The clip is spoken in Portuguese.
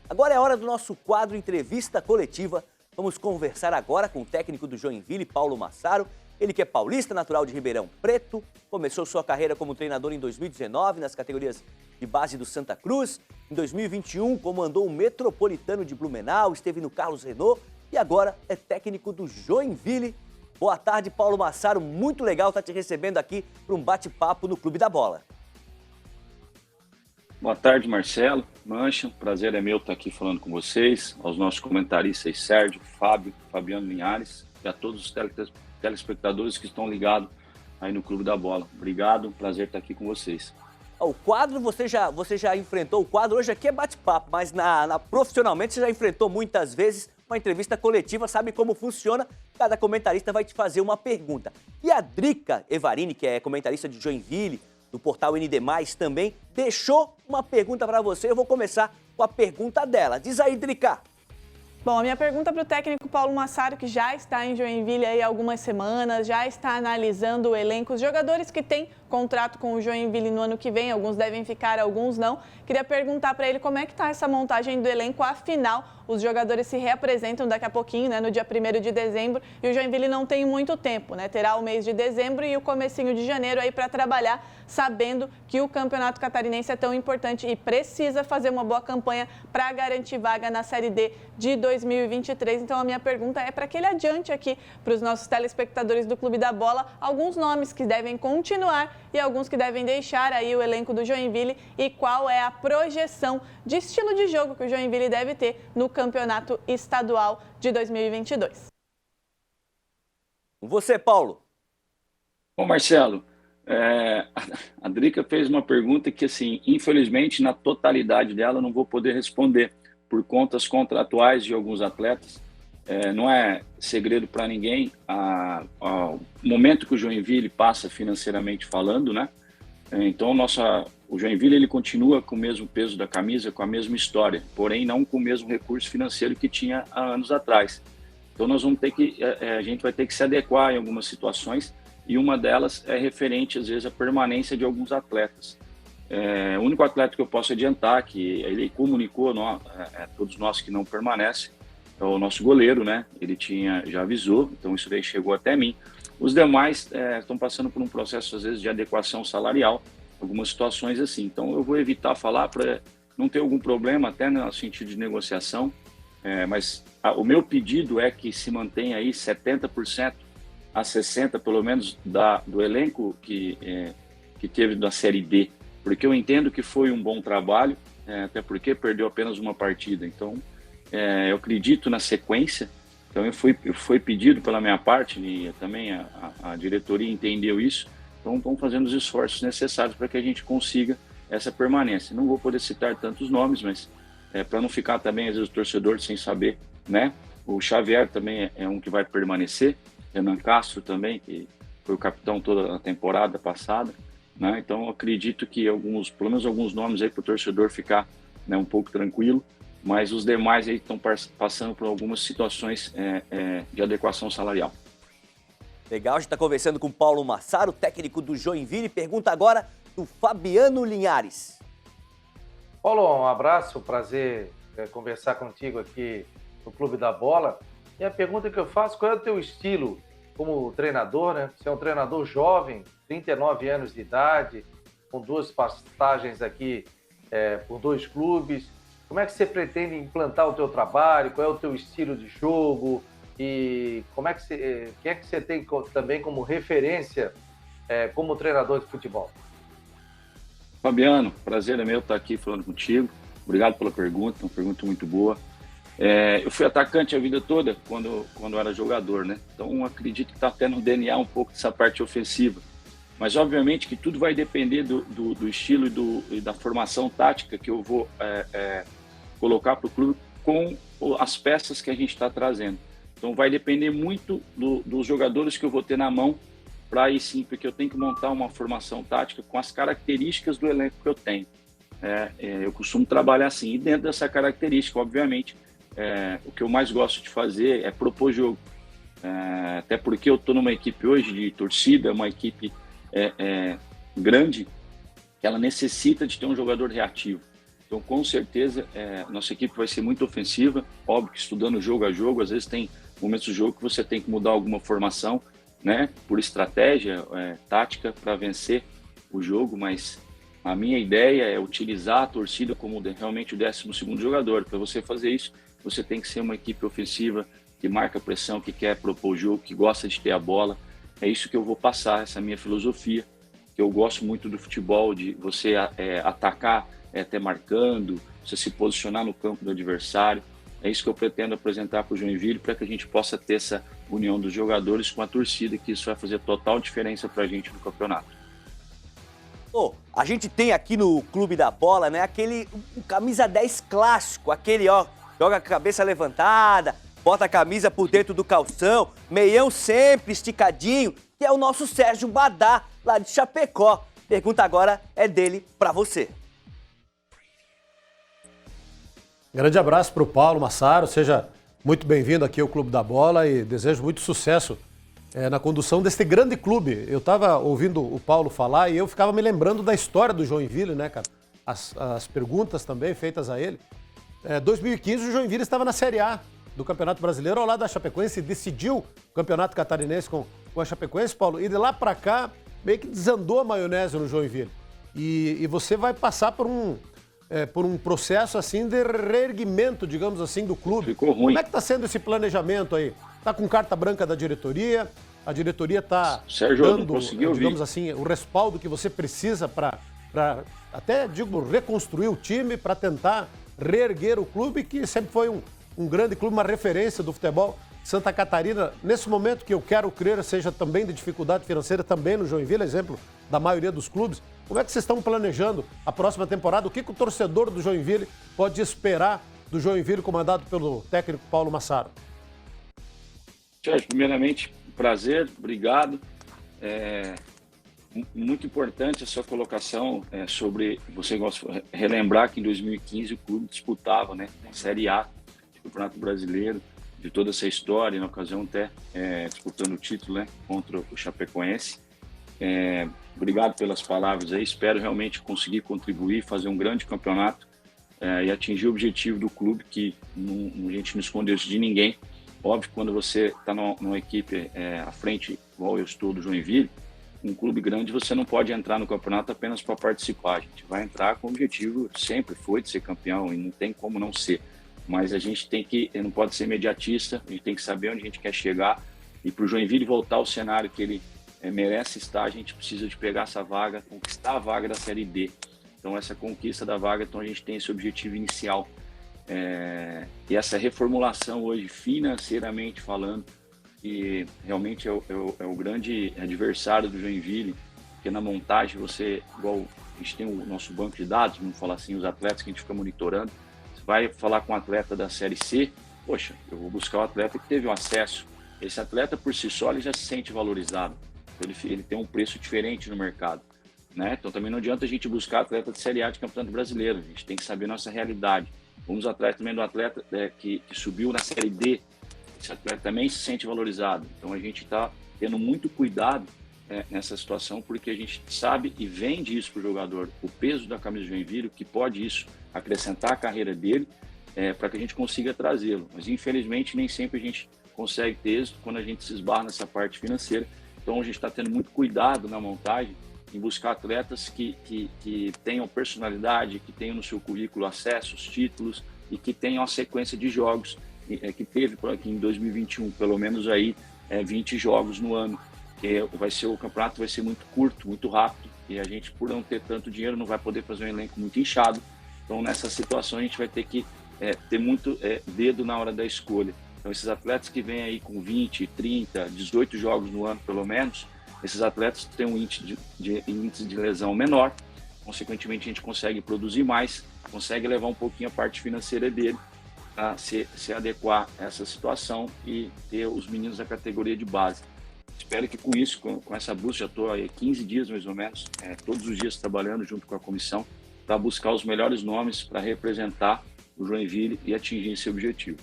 Agora é hora do nosso quadro Entrevista Coletiva. Vamos conversar agora com o técnico do Joinville, Paulo Massaro. Ele que é paulista, natural de Ribeirão Preto, começou sua carreira como treinador em 2019 nas categorias de base do Santa Cruz. Em 2021 comandou o Metropolitano de Blumenau, esteve no Carlos Renault e agora é técnico do Joinville. Boa tarde, Paulo Massaro. Muito legal estar te recebendo aqui para um bate-papo no Clube da Bola. Boa tarde, Marcelo, Mancha. Prazer é meu estar aqui falando com vocês, aos nossos comentaristas Sérgio, Fábio, Fabiano Linhares e a todos os telespectadores que estão ligados aí no Clube da Bola. Obrigado, prazer estar aqui com vocês. O quadro, você já enfrentou o quadro, hoje aqui é bate-papo, mas profissionalmente você já enfrentou muitas vezes uma entrevista coletiva, sabe como funciona, cada comentarista vai te fazer uma pergunta. E a Drica Evarini, que é comentarista de Joinville, do portal ND+, também, deixou uma pergunta para você. Eu vou começar com a pergunta dela. Diz aí, Drica. Bom, a minha pergunta para o técnico Paulo Massaro, que já está em Joinville aí há algumas semanas, já está analisando o elenco, os jogadores que têm contrato com o Joinville no ano que vem, alguns devem ficar, alguns não. Queria perguntar para ele como é que está essa montagem do elenco, afinal, os jogadores se reapresentam daqui a pouquinho, né, no dia 1º de dezembro, e o Joinville não tem muito tempo, né, terá o mês de dezembro e o comecinho de janeiro aí para trabalhar, sabendo que o Campeonato Catarinense é tão importante e precisa fazer uma boa campanha para garantir vaga na Série D de 2023. Então, a minha pergunta é para que ele adiante aqui para os nossos telespectadores do Clube da Bola alguns nomes que devem continuar e alguns que devem deixar aí o elenco do Joinville e qual é a projeção de estilo de jogo que o Joinville deve ter no Campeonato Estadual de 2022. Com você, Paulo. Bom, Marcelo, a Drica fez uma pergunta que, assim, infelizmente, na totalidade dela, eu não vou poder responder por contas contratuais de alguns atletas. Não é segredo para ninguém o momento que o Joinville passa financeiramente falando, né? Então, o Joinville ele continua com o mesmo peso da camisa, com a mesma história, porém não com o mesmo recurso financeiro que tinha há anos atrás. Então, nós vamos ter que, a gente vai ter que se adequar em algumas situações e uma delas é referente, às vezes, à permanência de alguns atletas. O único atleta que eu posso adiantar, que ele comunicou todos nós que não permanecem, é o nosso goleiro, né? Ele já avisou, então isso daí chegou até mim. Os demais estão passando por um processo, às vezes, de adequação salarial, algumas situações assim. Então, eu vou evitar falar para não ter algum problema, até no sentido de negociação, mas o meu pedido é que se mantenha aí 70% a 60%, pelo menos, do elenco que teve da Série D, porque eu entendo que foi um bom trabalho, até porque perdeu apenas uma partida. Então, eu acredito na sequência, então foi pedido pela minha parte e também a diretoria entendeu isso, então estão fazendo os esforços necessários para que a gente consiga essa permanência. Não vou poder citar tantos nomes, mas para não ficar também, às vezes, o torcedor sem saber, né? O Xavier também é um que vai permanecer, Renan Castro também, que foi o capitão toda a temporada passada, né? Então acredito que pelo menos alguns nomes aí para o torcedor ficar, né, um pouco tranquilo, mas os demais aí estão passando por algumas situações de adequação salarial. Legal, a gente está conversando com o Paulo Massaro, técnico do Joinville. Pergunta agora do Fabiano Linhares. Paulo, um abraço, prazer conversar contigo aqui no Clube da Bola. E a pergunta que eu faço, qual é o teu estilo como treinador, né? Você é um treinador jovem, 39 anos de idade, com 2 passagens aqui por 2 clubes. Como é que você pretende implantar o teu trabalho? Qual é o teu estilo de jogo? E quem é que você tem também como referência como treinador de futebol? Fabiano, prazer é meu estar aqui falando contigo. Obrigado pela pergunta, uma pergunta muito boa. Eu fui atacante a vida toda quando era jogador, né? Então acredito que está até no DNA um pouco dessa parte ofensiva. Mas obviamente que tudo vai depender do estilo e da formação tática que eu vou colocar para o clube com as peças que a gente está trazendo. Então vai depender muito dos jogadores que eu vou ter na mão para aí sim, porque eu tenho que montar uma formação tática com as características do elenco que eu tenho. Eu costumo trabalhar assim, e dentro dessa característica, obviamente, o que eu mais gosto de fazer é propor jogo. Até porque eu estou numa equipe hoje de torcida, uma equipe grande, que ela necessita de ter um jogador reativo. Então, com certeza, nossa equipe vai ser muito ofensiva. Óbvio que estudando jogo a jogo, às vezes tem momentos do jogo que você tem que mudar alguma formação, né, por estratégia, tática, para vencer o jogo, mas a minha ideia é utilizar a torcida como realmente o 12º jogador. Para você fazer isso, você tem que ser uma equipe ofensiva, que marca pressão, que quer propor o jogo, que gosta de ter a bola. É isso que eu vou passar, essa minha filosofia, que eu gosto muito do futebol, de você atacar até marcando, você se posicionar no campo do adversário. É isso que eu pretendo apresentar para o Joinville, para que a gente possa ter essa união dos jogadores com a torcida, que isso vai fazer total diferença para a gente no campeonato. A gente tem aqui no Clube da Bola, né, aquele camisa 10 clássico, aquele, joga a cabeça levantada, bota a camisa por dentro do calção, meião sempre esticadinho, que é o nosso Sérgio Badá, lá de Chapecó. Pergunta agora é dele para você. Grande abraço para o Paulo Massaro, seja muito bem-vindo aqui ao Clube da Bola e desejo muito sucesso na condução deste grande clube. Eu estava ouvindo o Paulo falar e eu ficava me lembrando da história do Joinville, né, cara? As perguntas também feitas a ele. 2015 o Joinville estava na Série A do Campeonato Brasileiro ao lado da Chapecoense e decidiu o Campeonato Catarinense com a Chapecoense, Paulo, e de lá para cá meio que desandou a maionese no Joinville. E você vai passar por um processo assim de reerguimento, digamos assim, do clube. Ficou ruim. Como é que está sendo esse planejamento aí? Está com carta branca da diretoria? A diretoria está dando, digamos assim, o respaldo que você precisa para até, digo, reconstruir o time, para tentar reerguer o clube, que sempre foi um grande clube, uma referência do futebol Santa Catarina. Nesse momento que eu quero crer seja também de dificuldade financeira, também no Joinville, exemplo da maioria dos clubes. Como é que vocês estão planejando a próxima temporada? O que o torcedor do Joinville pode esperar do Joinville comandado pelo técnico Paulo Massaro? Sérgio, primeiramente, prazer, obrigado. Muito importante a sua colocação sobre, você gosta de relembrar que em 2015 o clube disputava, né, a Série A do Campeonato Brasileiro, de toda essa história, na ocasião até disputando o título, né, contra o Chapecoense. Obrigado pelas palavras aí, espero realmente conseguir contribuir, fazer um grande campeonato e atingir o objetivo do clube, que a gente não esconde isso de ninguém. Óbvio, quando você está numa equipe à frente, igual eu estou do Joinville, um clube grande, você não pode entrar no campeonato apenas para participar. A gente vai entrar com o objetivo, sempre foi, de ser campeão, e não tem como não ser. Mas a gente não pode ser imediatista, a gente tem que saber onde a gente quer chegar. E para o Joinville voltar ao cenário que ele merece estar, a gente precisa de pegar essa vaga, conquistar a vaga da Série D. Então, essa conquista da vaga, então a gente tem esse objetivo inicial. E essa reformulação hoje, financeiramente falando, que realmente é o grande adversário do Joinville, porque na montagem igual a gente tem o nosso banco de dados, vamos falar assim, os atletas que a gente fica monitorando, você vai falar com um atleta da Série C, poxa, eu vou buscar o atleta que teve o acesso. Esse atleta por si só, ele já se sente valorizado, ele tem um preço diferente no mercado, né? Então também não adianta a gente buscar atleta de Série A de Campeonato Brasileiro, a gente tem que saber nossa realidade. Vamos atrás também do atleta que subiu na Série D. Esse atleta também se sente valorizado. Então a gente está tendo muito cuidado nessa situação, porque a gente sabe e vende isso para o jogador, o peso da camisa do Joinville, o que pode isso acrescentar a carreira dele, para que a gente consiga trazê-lo. Mas infelizmente nem sempre a gente consegue ter êxito quando a gente se esbarra nessa parte financeira. Então a gente está tendo muito cuidado na montagem em buscar atletas que tenham personalidade, que tenham no seu currículo acessos, títulos e que tenham a sequência de jogos que teve aqui em 2021, pelo menos aí 20 jogos no ano. O campeonato vai ser muito curto, muito rápido, e a gente, por não ter tanto dinheiro, não vai poder fazer um elenco muito inchado. Então, nessa situação, a gente vai ter que ter muito dedo na hora da escolha. Então, esses atletas que vêm aí com 20, 30, 18 jogos no ano, pelo menos, esses atletas têm um índice de lesão menor, consequentemente a gente consegue produzir mais, consegue levar um pouquinho a parte financeira dele a se adequar a essa situação e ter os meninos da categoria de base. Espero que com isso, com essa busca, já estou há 15 dias mais ou menos, todos os dias trabalhando junto com a comissão, para buscar os melhores nomes para representar o Joinville e atingir esse objetivo.